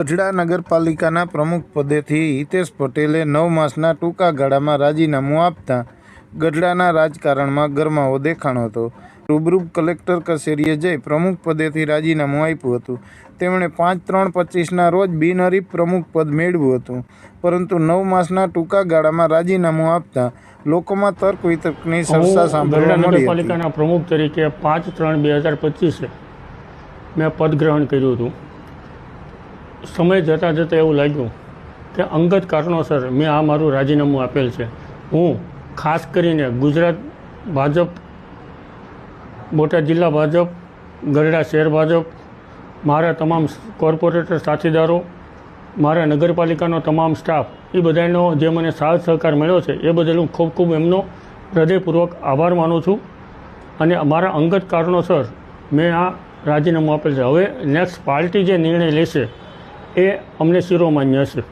ગઢડા નગરપાલિકાના પ્રમુખ પદેથી હિતેશ પટેલે 9 માસના ટૂંકા ગાળામાં રાજીનામું આપતા ગઢડાના રાજકારણમાં ગરમાવો દેખાણો હતો. રૂબરૂ કલેક્ટર કચેરીએ જઈ પ્રમુખ પદેથી રાજીનામું આપ્યું હતું. તેમણે 5/3/25ના રોજ બિનહરીફ પ્રમુખ પદ મેળવ્યું હતું, પરંતુ 9 માસના ટૂંકા ગાળામાં રાજીનામું આપતા લોકોમાં તર્ક વિતર્કની ચર્ચા સાંભળવા મળી હતી. નગરપાલિકાના પ્રમુખ તરીકે 5/3/2025 મેં પદ ગ્રહણ કર્યું હતું. સમય જતાં એવું લાગ્યું કે અંગત કારણોસર મેં આ મારું રાજીનામું આપેલ છે. હું ખાસ કરીને ગુજરાત ભાજપ, બોટાદ જિલ્લા ભાજપ, ગઢડા શહેર ભાજપ, મારા તમામ કોર્પોરેટર સાથીદારો, મારા નગરપાલિકાનો તમામ સ્ટાફ, એ બધાનો જે મને સાથ સહકાર મળ્યો છે એ બદલ હું ખૂબ ખૂબ એમનો હૃદયપૂર્વક આભાર માનું છું. અને અમારા અંગત કારણોસર મેં આ રાજીનામું આપેલ છે. હવે નેક્સ્ટ પાર્ટી જે નિર્ણય લેશે એ અમને શિરોમાન્ય હશે.